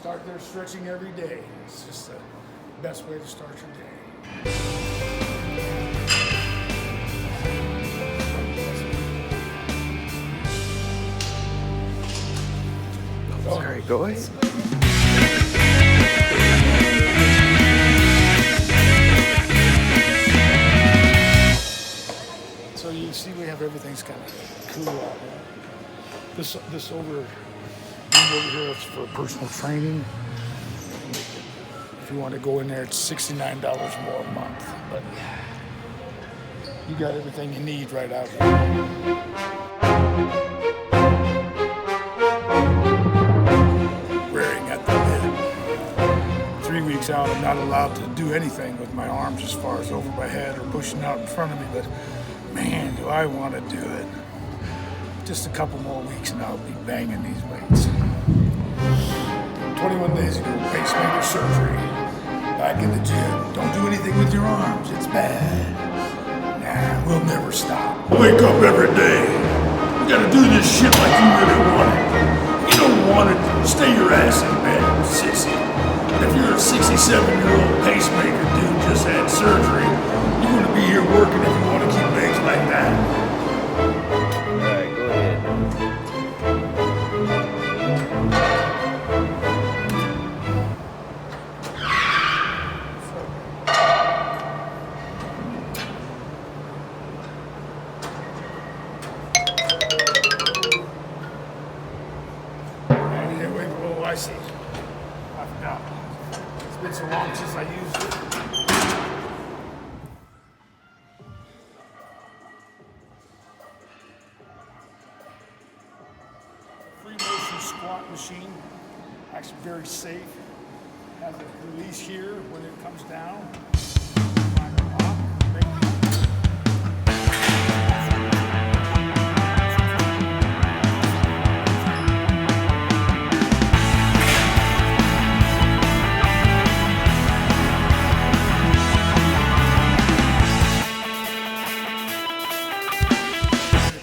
start their stretching every day. It's just the best way to start your day. Sorry, go ahead. So you see we have everything's kind of cool out here. This over here is for personal training. If you want to go in there, it's $69 more a month. But you got everything you need right out here. Wearing at the lid. 3 weeks out, I'm not allowed to do anything with my arms as far as over my head or pushing out in front of me, but man, do I want to do it. Just a couple more weeks and I'll be banging these weights. 21 days ago, pacemaker surgery. Back in the gym. Don't do anything with your arms, it's bad. Nah, we'll never stop. Wake up every day. You gotta do this shit like you really want it. If you don't want it, stay your ass in bed, sissy. But if you're a 67-year-old pacemaker dude just had surgery, you're gonna be here working if you want to keep legs like that. Alright, go ahead. Oh, I see. I forgot. It's been so long since I used it. Free motion squat machine. Actually very safe. Has a release here when it comes down.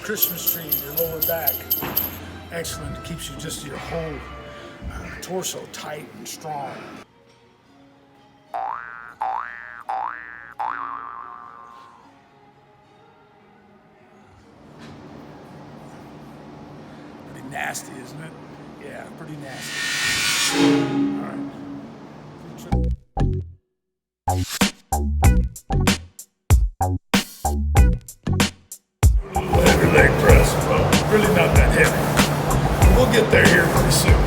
Christmas tree in your lower back. Excellent. It keeps you just your whole torso tight and strong. Pretty nasty, isn't it? Yeah, pretty nasty. All right. Heavy leg press, well, really not that heavy. We'll get there here pretty soon.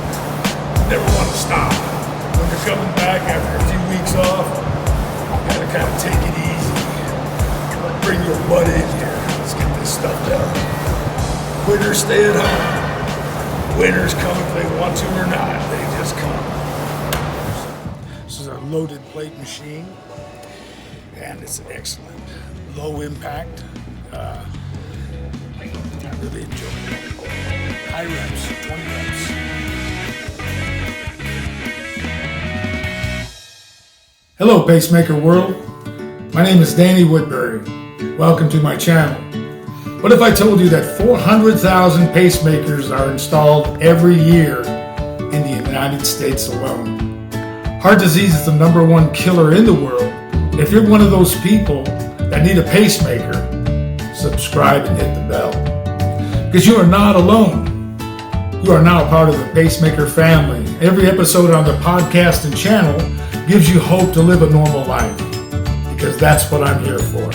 Never want to stop. When you're coming back after a few weeks off, you gotta kind of take it easy. Bring your butt in here. Let's get this stuff done. Quitters stay at home. Winners come if they want to or not. They just come. This is a loaded plate machine, and it's excellent. Low impact. I really enjoy it. High reps, 20 reps. Hello, Pacemaker world. My name is Danny Woodburry. Welcome to my channel. What if I told you that 400,000 pacemakers are installed every year in the United States alone? Heart disease is the #1 killer in the world. If you're one of those people that need a pacemaker, subscribe and hit the bell. Because you are not alone. You are now part of the Pacemaker family. Every episode on the podcast and channel gives you hope to live a normal life. Because that's what I'm here for.